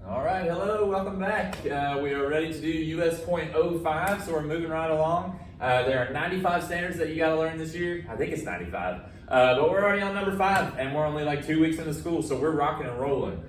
All right, hello, welcome back. We are ready to do US .05, so we're moving right along. There are 95 standards that you got to learn this year. I think it's 95, but we're already on number 5, and we're only like 2 weeks into school, so we're rocking and rolling.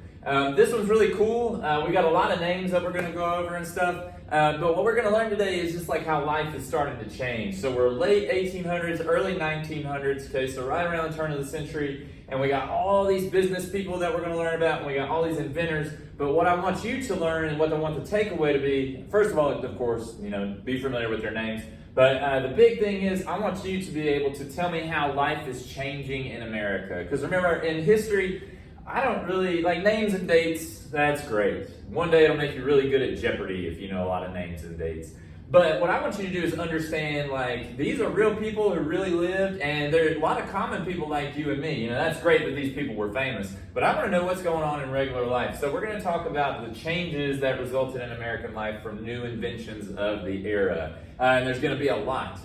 This one's really cool. We got a lot of names that we're going to go over and stuff, but what we're going to learn today is just like how life is starting to change. So we're late 1800s, early 1900s, okay, so right around the turn of the century, and we got all these business people that we're going to learn about, and we got all these inventors. But what I want you to learn and what I want the takeaway to be, first of all, of course, be familiar with their names. But the big thing is I want you to be able to tell me how life is changing in America. Because remember, in history, I don't really, like names and dates, that's great. One day it'll make you really good at Jeopardy if you know a lot of names and dates. But what I want you to do is understand, like, these are real people who really lived, and there are a lot of common people like you and me. That's great that these people were famous, but I want to know what's going on in regular life. So we're going to talk about the changes that resulted in American life from new inventions of the era. And there's going to be a lot.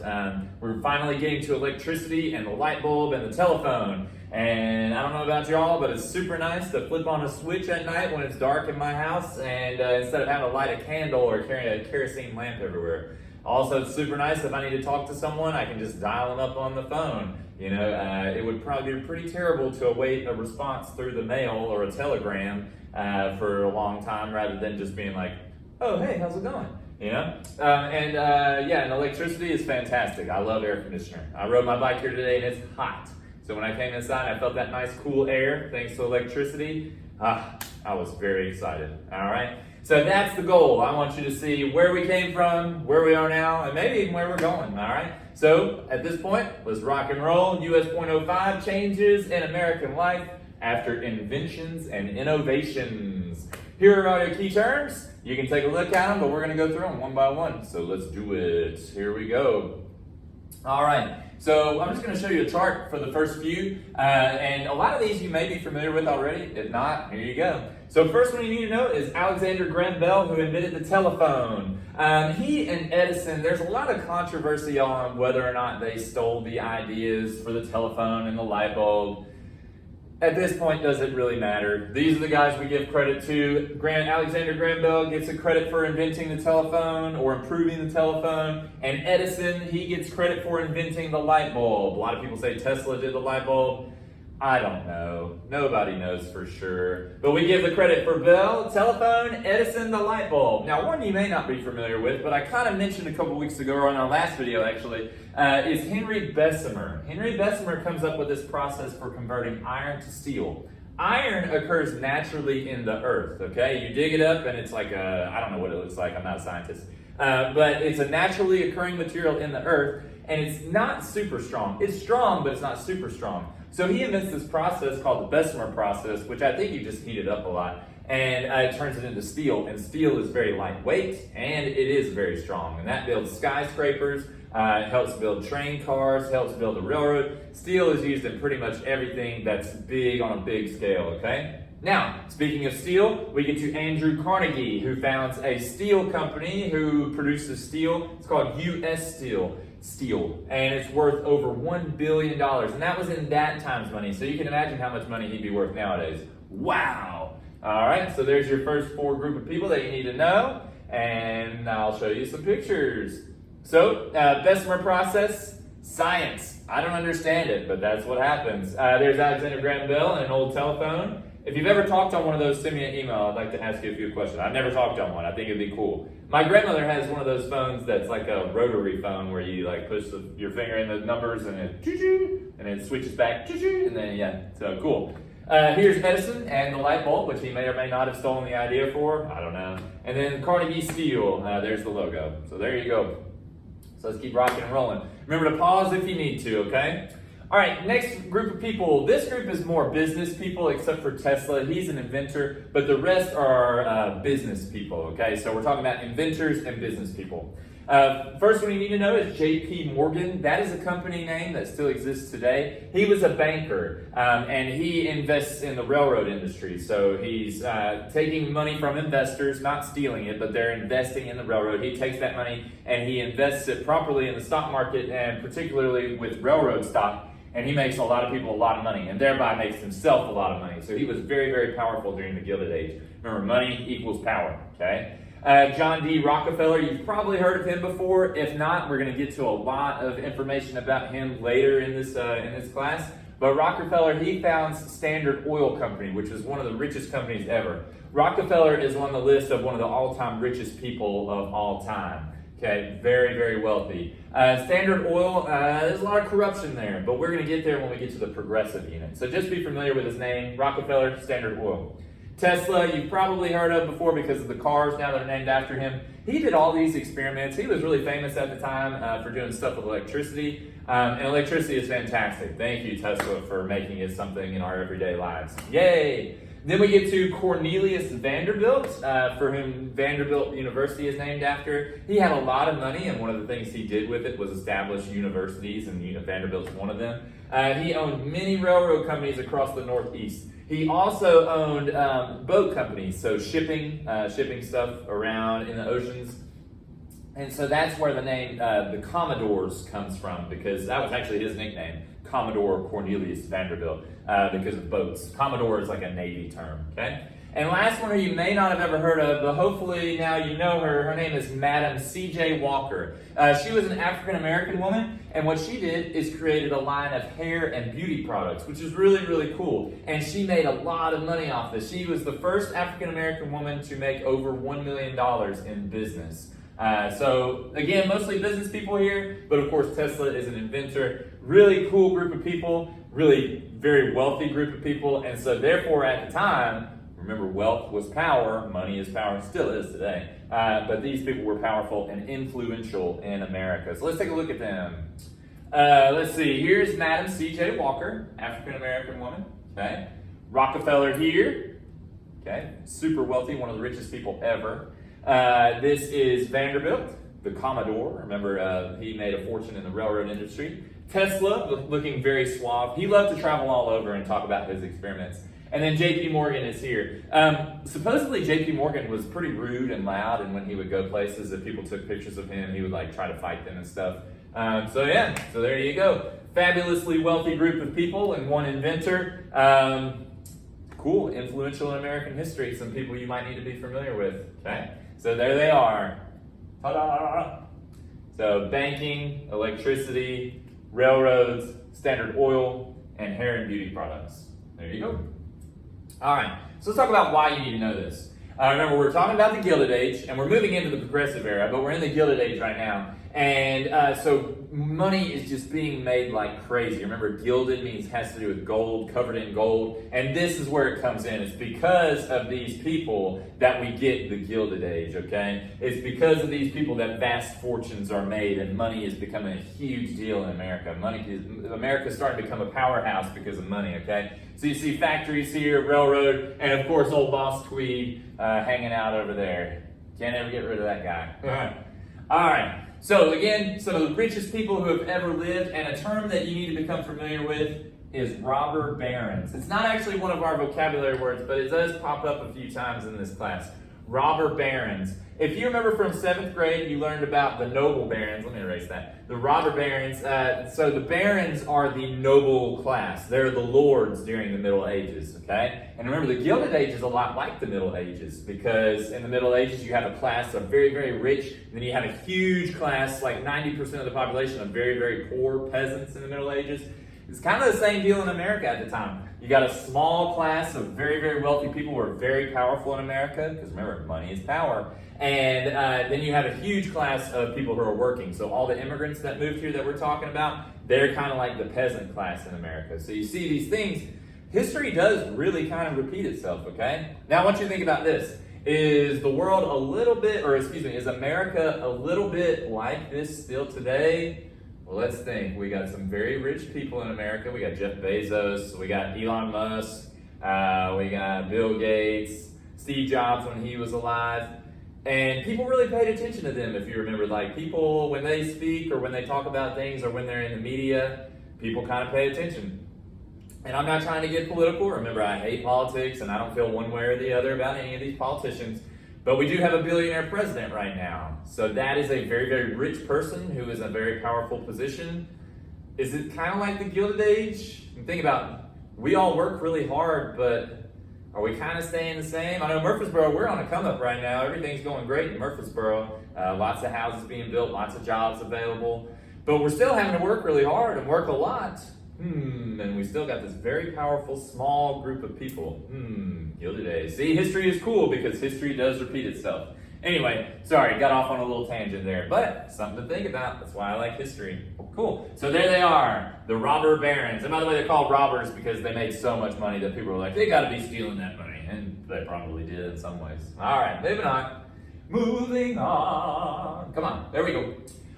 We're finally getting to electricity and the light bulb and the telephone. And I don't know about y'all, but it's super nice to flip on a switch at night when it's dark in my house, and instead of having to light a candle or carry a kerosene lamp everywhere. Also, it's super nice if I need to talk to someone, I can just dial them up on the phone. It would probably be pretty terrible to await a response through the mail or a telegram for a long time, rather than just being like, oh, hey, how's it going? And electricity is fantastic. I love air conditioner. I rode my bike here today and it's hot. So when I came inside, I felt that nice cool air thanks to electricity. I was very excited. All right. So that's the goal. I want you to see where we came from, where we are now, and maybe even where we're going. All right. So at this point, let's rock and roll. US .05 changes in American life after inventions and innovations. Here are your key terms. You can take a look at them, but we're going to go through them one by one. So let's do it. Here we go. All right. So I'm just going to show you a chart for the first few, and a lot of these you may be familiar with already. If not, here you go. So first one you need to know is Alexander Graham Bell, who invented the telephone. He and Edison, there's a lot of controversy on whether or not they stole the ideas for the telephone and the light bulb. At this point, does it really matter? These are the guys we give credit to. Alexander Graham Bell gets a credit for inventing the telephone or improving the telephone. And Edison, he gets credit for inventing the light bulb. A lot of people say Tesla did the light bulb. I don't know. Nobody knows for sure. But we give the credit for Bell, telephone, Edison, the light bulb. Now, one you may not be familiar with, but I kind of mentioned a couple weeks ago, or on our last video actually, is Henry Bessemer. Henry Bessemer comes up with this process for converting iron to steel. Iron occurs naturally in the earth, okay? You dig it up and it's like I don't know what it looks like, I'm not a scientist. But it's a naturally occurring material in the earth, and it's not super strong. It's strong, but it's not super strong. So he invents this process called the Bessemer process, which I think you just heat it up a lot, and it turns it into steel. And steel is very lightweight, and it is very strong. And that builds skyscrapers, helps build train cars, helps build a railroad. Steel is used in pretty much everything that's big on a big scale, okay? Now, speaking of steel, we get to Andrew Carnegie, who founds a steel company who produces steel. It's called US Steel, and it's worth over $1 billion, and that was in that time's money, so you can imagine how much money he'd be worth nowadays. Wow! All right, so there's your first 4 group of people that you need to know, and I'll show you some pictures. So, Bessemer process, science. I don't understand it, but that's what happens. There's Alexander Graham Bell and an old telephone. If you've ever talked on one of those, send me an email. I'd like to ask you a few questions. I've never talked on one. I think it'd be cool. My grandmother has one of those phones that's like a rotary phone where you like push your finger in the numbers and it switches back, and then yeah, so cool. Here's Edison and the light bulb, which he may or may not have stolen the idea for. I don't know. And then Carnegie Steel. There's the logo. So there you go. So let's keep rocking and rolling. Remember to pause if you need to, okay? All right, next group of people. This group is more business people, except for Tesla. He's an inventor, but the rest are business people, okay? So we're talking about inventors and business people. First one you need to know is J.P. Morgan. That is a company name that still exists today. He was a banker, and he invests in the railroad industry. So he's taking money from investors, not stealing it, but they're investing in the railroad. He takes that money and he invests it properly in the stock market, and particularly with railroad stock. And he makes a lot of people a lot of money, and thereby makes himself a lot of money. So he was very, very powerful during the Gilded Age. Remember, money equals power, okay? John D Rockefeller, you've probably heard of him before. If not, we're going to get to a lot of information about him later in this class. But Rockefeller, he founds Standard Oil Company, which is one of the richest companies ever. Rockefeller is on the list of one of the all-time richest people of all time. Okay, very, very wealthy. Standard Oil, there's a lot of corruption there, but we're going to get there when we get to the progressive unit. So just be familiar with his name, Rockefeller, Standard Oil. Tesla, you've probably heard of before because of the cars now that are named after him. He did all these experiments. He was really famous at the time for doing stuff with electricity. And electricity is fantastic. Thank you, Tesla, for making it something in our everyday lives. Yay! Then we get to Cornelius Vanderbilt, for whom Vanderbilt University is named after. He had a lot of money, and one of the things he did with it was establish universities, and Vanderbilt's one of them. He owned many railroad companies across the Northeast. He also owned boat companies, so shipping stuff around in the oceans. And so that's where the name the Commodores comes from, because that was actually his nickname, Commodore Cornelius Vanderbilt, because of boats. Commodore is like a Navy term, okay? And last one who you may not have ever heard of, but hopefully now you know her. Her name is Madam C.J. Walker. She was an African-American woman, and what she did is created a line of hair and beauty products, which is really, really cool. And she made a lot of money off this. She was the first African-American woman to make over $1 million in business. So again, mostly business people here, but of course Tesla is an inventor. Really cool group of people, really very wealthy group of people, and so therefore at the time, remember, wealth was power, money is power, and still is today. But these people were powerful and influential in America. So let's take a look at them. Let's see, here's Madam C.J. Walker, African-American woman, okay? Rockefeller here, okay? Super wealthy, one of the richest people ever. This is Vanderbilt, the Commodore. Remember, he made a fortune in the railroad industry. Tesla, looking very suave. He loved to travel all over and talk about his experiments. And then J.P. Morgan is here. Supposedly J.P. Morgan was pretty rude and loud, and when he would go places, if people took pictures of him, he would like try to fight them and stuff. So there you go. Fabulously wealthy group of people and one inventor. Cool, influential in American history. Some people you might need to be familiar with. Okay, so there they are. Ta-da! So banking, electricity, railroads, Standard Oil, and hair and beauty products. There you go. All right, so let's talk about why you need to know this. Remember, we're talking about the Gilded Age, and we're moving into the Progressive Era, but we're in the Gilded Age right now. And so money is just being made like crazy. Remember, gilded means has to do with gold, covered in gold. And this is where it comes in. It's because of these people that we get the Gilded Age, okay? It's because of these people that vast fortunes are made and money is becoming a huge deal in America. America's starting to become a powerhouse because of money, okay? So you see factories here, railroad, and of course old Boss Tweed hanging out over there. Can't ever get rid of that guy. All right. So again, some of the richest people who have ever lived, and a term that you need to become familiar with is robber barons. It's not actually one of our vocabulary words, but it does pop up a few times in this class. Robber barons. If you remember from 7th grade, you learned about the noble barons. Let me erase that. The robber barons. So the barons are the noble class. They're the lords during the Middle Ages, okay? And remember, the Gilded Age is a lot like the Middle Ages, because in the Middle Ages, you have a class of very, very rich, and then you have a huge class, like 90% of the population, of very, very poor peasants in the Middle Ages. It's kind of the same deal in America at the time. You got a small class of very, very wealthy people who are very powerful in America, because remember, money is power. And then you have a huge class of people who are working. So all the immigrants that moved here that we're talking about, they're kind of like the peasant class in America. So you see these things. History does really kind of repeat itself, okay? Now I want you to think about this. Is the world a little bit, or excuse me, is America a little bit like this still today? Well, let's think. We got some very rich people in America. We got Jeff Bezos. We got Elon Musk. We got Bill Gates. Steve Jobs when he was alive. And people really paid attention to them, if you remember. Like, people, when they speak or when they talk about things or when they're in the media, people kind of pay attention. And I'm not trying to get political. Remember, I hate politics and I don't feel one way or the other about any of these politicians. But we do have a billionaire president right now. So that is a very, very rich person who is in a very powerful position. Is it kind of like the Gilded Age? And think about, we all work really hard, but are we kind of staying the same? I know Murfreesboro, we're on a come up right now. Everything's going great in Murfreesboro. Lots of houses being built, lots of jobs available. But we're still having to work really hard and work a lot. And we still got this very powerful small group of people. Gilded Age. See, history is cool because history does repeat itself. Anyway, sorry, got off on a little tangent there, but something to think about. That's why I like history. Cool. So there they are, the robber barons. And by the way, they're called robbers because they made so much money that people were like, they got to be stealing that money. And they probably did in some ways. All right, moving on. Moving on. Come on, there we go.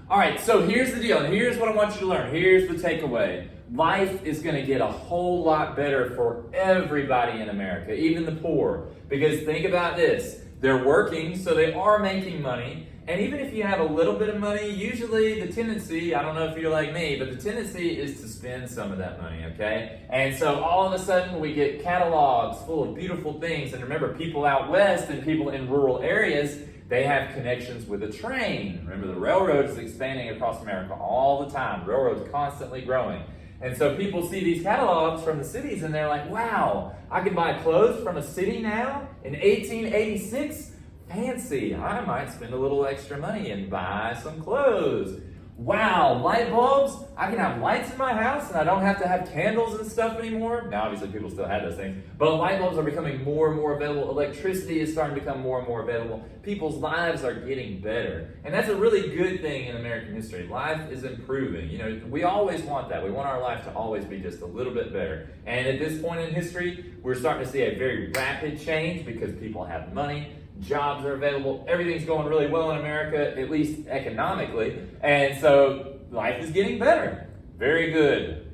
All right, so here's the deal. And here's what I want you to learn. Here's the takeaway. Life is going to get a whole lot better for everybody in America, even the poor. Because think about this. They're working, so they are making money. And even if you have a little bit of money, usually the tendency, I don't know if you're like me, but the tendency is to spend some of that money, okay? And so all of a sudden we get catalogs full of beautiful things. And remember, people out west and people in rural areas, they have connections with a train. Remember, the railroad is expanding across America all the time. Railroads constantly growing. And so people see these catalogs from the cities and they're like, wow, I can buy clothes from a city now in 1886? Fancy, I might spend a little extra money and buy some clothes. Wow, light bulbs? I can have lights in my house and I don't have to have candles and stuff anymore. Now, obviously, people still have those things, but light bulbs are becoming more and more available. Electricity is starting to become more and more available. People's lives are getting better. And that's a really good thing in American history. Life is improving. You know, we always want that. We want our life to always be just a little bit better. And at this point in history, we're starting to see a very rapid change because people have money. Jobs are available. Everything's going really well in America, at least economically. And so life is getting better. Very good.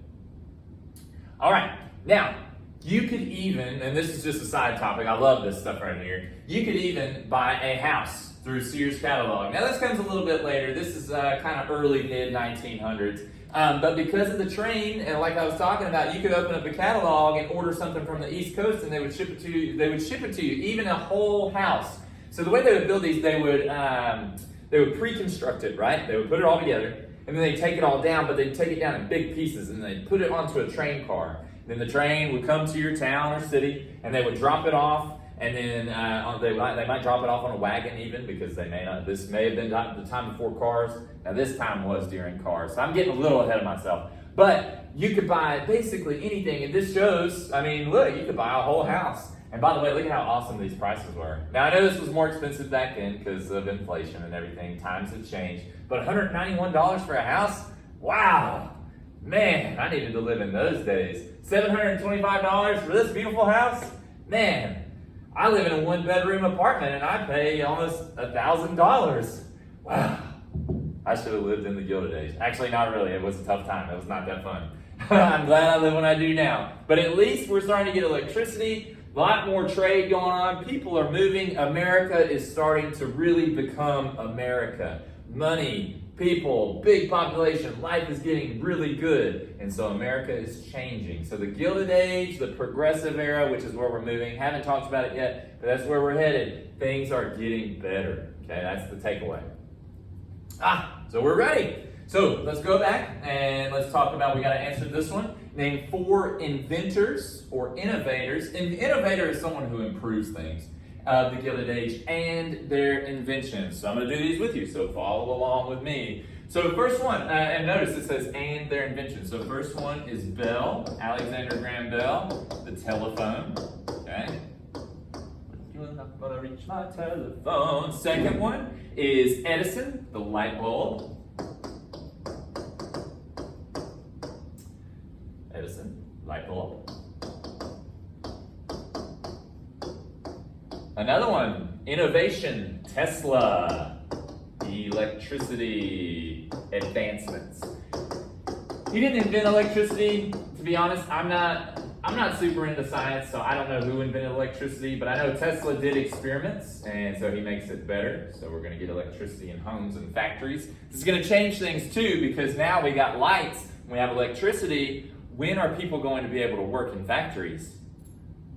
All right. Now, you could even, and this is just a side topic, I love this stuff right here. You could even buy a house through Sears catalog. Now, this comes a little bit later. This is kind of early, mid-1900s. But because of the train, and like I was talking about, you could open up a catalog and order something from the East Coast, and they would ship it to you. They would ship it to you, even a whole house. So the way they would build these, they would pre-construct it, right? They would put it all together, and then they'd take it all down, but they'd take it down in big pieces, and they'd put it onto a train car. Then the train would come to your town or city, and they would drop it off. And then they might drop it off on a wagon even, because they may not. This may have been the time before cars. Now this time was during cars. So I'm getting a little ahead of myself. But you could buy basically anything. And this shows, I mean, look, you could buy a whole house. And by the way, look at how awesome these prices were. Now I know this was more expensive back then because of inflation and everything. Times have changed. But $191 for a house? Wow. Man, I needed to live in those days. $725 for this beautiful house? Man. I live in a one-bedroom apartment and I pay almost $1,000. Wow. I should have lived in the Gilded Age. Actually, not really. It was a tough time. It was not that fun. I'm glad I live when I do now. But at least we're starting to get electricity, a lot more trade going on. People are moving. America is starting to really become America. Money, people, big population, life is getting really good. And so America is changing. So the Gilded Age, the Progressive Era, which is where we're moving, haven't talked about it yet, but that's where we're headed. Things are getting better. Okay, that's the takeaway. So we're ready. So let's go back and let's talk about, we got to answer this one. Name 4 inventors or innovators. An innovator is someone who improves things. The Gilded Age and their inventions. So I'm going to do these with you, so follow along with me. So the first one, and notice it says and their inventions. So the first one is Bell, Alexander Graham Bell, the telephone. Okay. I'm going to reach my telephone. Second one is Edison, the light bulb. Edison, light bulb. Another one, innovation, Tesla, electricity advancements. He didn't invent electricity. To be honest, I'm not super into science, so I don't know who invented electricity, but I know Tesla did experiments, and so he makes it better. So we're going to get electricity in homes and factories. This is going to change things too, because now we got lights, we have electricity. When are people going to be able to work in factories?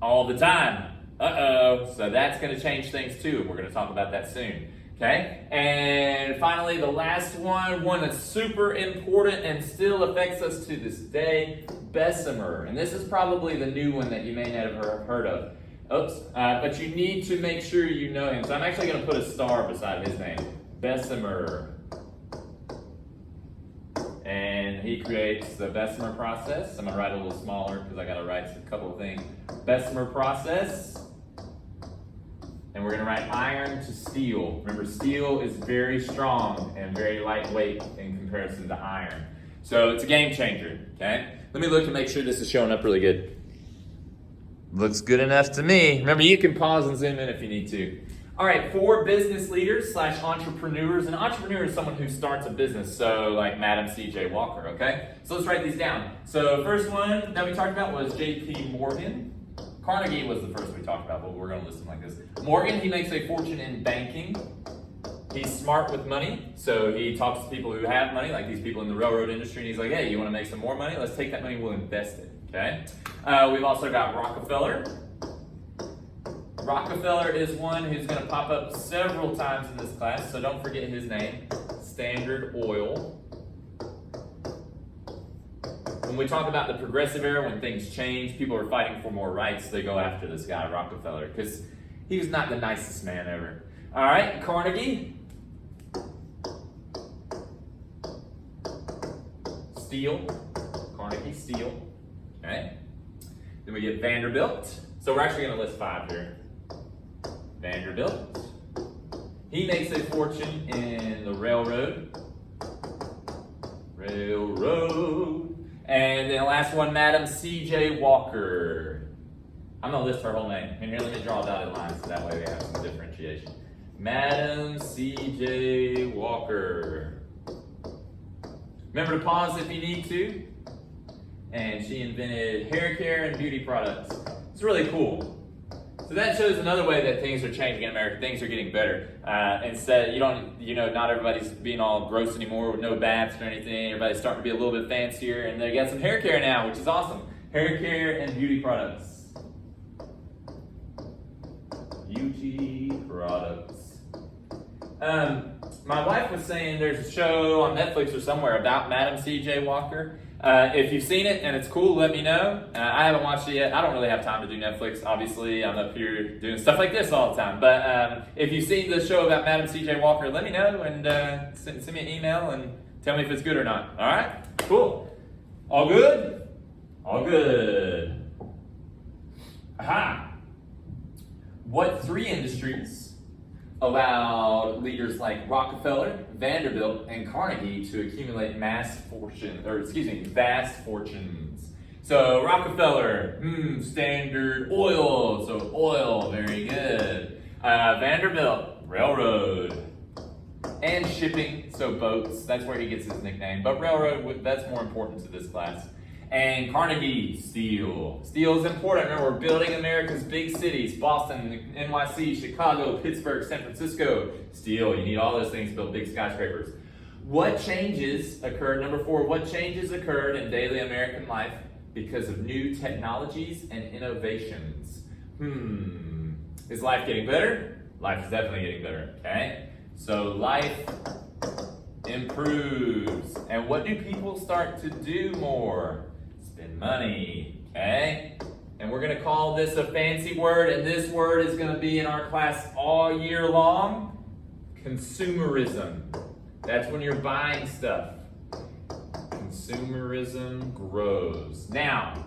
All the time. So that's going to change things too, and we're going to talk about that soon. Okay, and finally the last one that's super important and still affects us to this day, Bessemer. And this is probably the new one that you may not have heard of. Oops, but you need to make sure you know him. So I'm actually going to put a star beside his name, Bessemer. And he creates the Bessemer process. I'm going to write a little smaller because I got to write a couple of things. Bessemer process. And we're going to write iron to steel. Remember, steel is very strong and very lightweight in comparison to iron. So it's a game changer, okay? Let me look and make sure this is showing up really good. Looks good enough to me. Remember, you can pause and zoom in if you need to. All right, for business leaders / entrepreneurs. An entrepreneur is someone who starts a business, so like Madam C.J. Walker, okay? So let's write these down. So first one that we talked about was J.P. Morgan. Carnegie was the first we talked about, but we're going to list them like this. Morgan, he makes a fortune in banking. He's smart with money, so he talks to people who have money, like these people in the railroad industry, and he's like, hey, you want to make some more money? Let's take that money, we'll invest it, okay? We've also got Rockefeller. Rockefeller is one who's going to pop up several times in this class, so don't forget his name, Standard Oil. When we talk about the progressive era, when things change, people are fighting for more rights, they go after this guy, Rockefeller, because he was not the nicest man ever. All right, Carnegie. Steel. Carnegie, steel. Okay. Then we get Vanderbilt. So we're actually going to list 5 here. Vanderbilt. He makes a fortune in the railroad. And then the last one, Madam C.J. Walker. I'm going to list her whole name. And here, let me draw a dotted line so that way we have some differentiation. Madam C.J. Walker. Remember to pause if you need to. And she invented hair care and beauty products. It's really cool. So that shows another way that things are changing in America. Things are getting better. Instead, not everybody's being all gross anymore with no baths or anything. Everybody's starting to be a little bit fancier, and they got some hair care now, which is awesome. Hair care and beauty products. Beauty products. My wife was saying there's a show on Netflix or somewhere about Madam C.J. Walker. If you've seen it and it's cool, let me know. I haven't watched it yet. I don't really have time to do Netflix, obviously. I'm up here doing stuff like this all the time. But if you've seen the show about Madam C.J. Walker, let me know and send me an email and tell me if it's good or not. All right? Cool. All good? All good. Aha. What 3 industries allowed leaders like Rockefeller, Vanderbilt, and Carnegie to accumulate vast fortunes? So Rockefeller, Standard Oil, so oil, very good. Vanderbilt, railroad, and shipping, so boats, that's where he gets his nickname. But railroad, that's more important to this class. And Carnegie, steel. Steel is important. Remember, we're building America's big cities. Boston, NYC, Chicago, Pittsburgh, San Francisco. Steel, you need all those things to build big skyscrapers. What changes occurred, number 4, what changes occurred in daily American life because of new technologies and innovations? Is life getting better? Life is definitely getting better, okay? So life improves. And what do people start to do more? Spend money, okay? And we're going to call this a fancy word, and this word is going to be in our class all year long. Consumerism. That's when you're buying stuff. Consumerism grows. Now,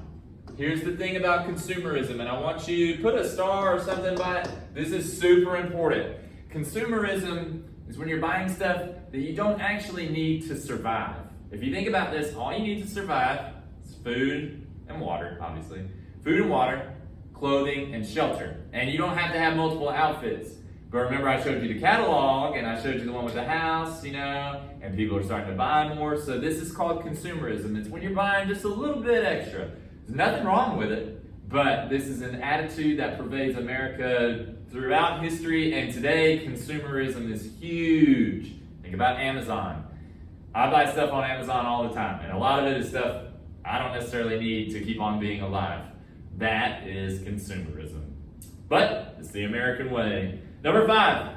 here's the thing about consumerism, and I want you to put a star or something by it. This is super important. Consumerism is when you're buying stuff that you don't actually need to survive. If you think about this, all you need to survive is food and water, obviously. Food and water, clothing, and shelter. And you don't have to have multiple outfits. But remember, I showed you the catalog, and I showed you the one with the house, and people are starting to buy more. So this is called consumerism. It's when you're buying just a little bit extra. There's nothing wrong with it, but this is an attitude that pervades America throughout history, and today consumerism is huge. Think about Amazon. I buy stuff on Amazon all the time, and a lot of it is stuff I don't necessarily need to keep on being alive. That is consumerism. But it's the American way. Number 5,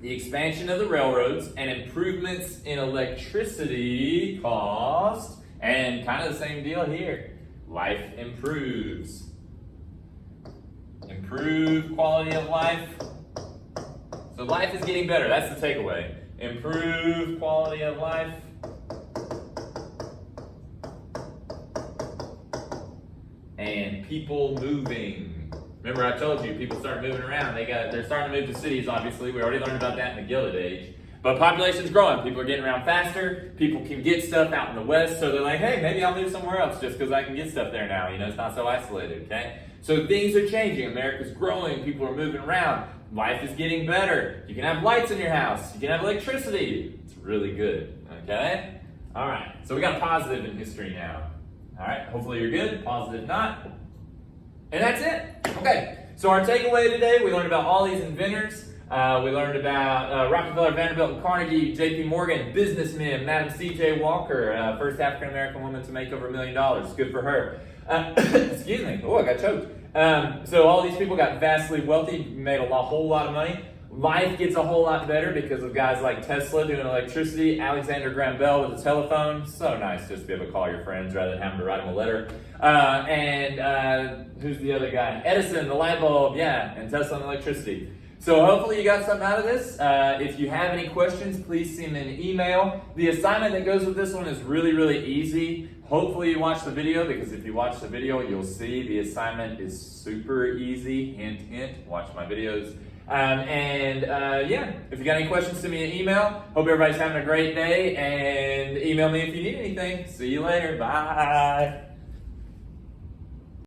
the expansion of the railroads and improvements in electricity caused, and kind of the same deal here, life improves. Improved quality of life. So life is getting better, that's the takeaway. Improved quality of life. And people moving. Remember I told you, people start moving around. They're starting to move to cities, obviously. We already learned about that in the Gilded Age. But population's growing. People are getting around faster. People can get stuff out in the West. So they're like, hey, maybe I'll move somewhere else just because I can get stuff there now. You know, it's not so isolated, okay? So things are changing. America's growing. People are moving around. Life is getting better. You can have lights in your house. You can have electricity. It's really good, okay? All right, so we got positive in history now. All right, hopefully you're good. Positive not. And that's it. Okay, so our takeaway today, we learned about all these inventors. We learned about Rockefeller, Vanderbilt, and Carnegie, J.P. Morgan, businessmen, Madam C.J. Walker, first African-American woman to make over $1 million. Good for her. Excuse me. Oh, I got choked. So all these people got vastly wealthy, made a whole lot of money. Life gets a whole lot better because of guys like Tesla doing electricity, Alexander Graham Bell with a telephone. So nice just to be able to call your friends rather than having to write them a letter. And who's the other guy? Edison, the light bulb, yeah, and Tesla and electricity. So hopefully you got something out of this. If you have any questions, please send me an email. The assignment that goes with this one is really, really easy. Hopefully you watch the video, because if you watch the video, you'll see the assignment is super easy. Hint, hint, watch my videos. Yeah, if you got any questions, send me an email. Hope everybody's having a great day, and email me if you need anything. See you later. Bye.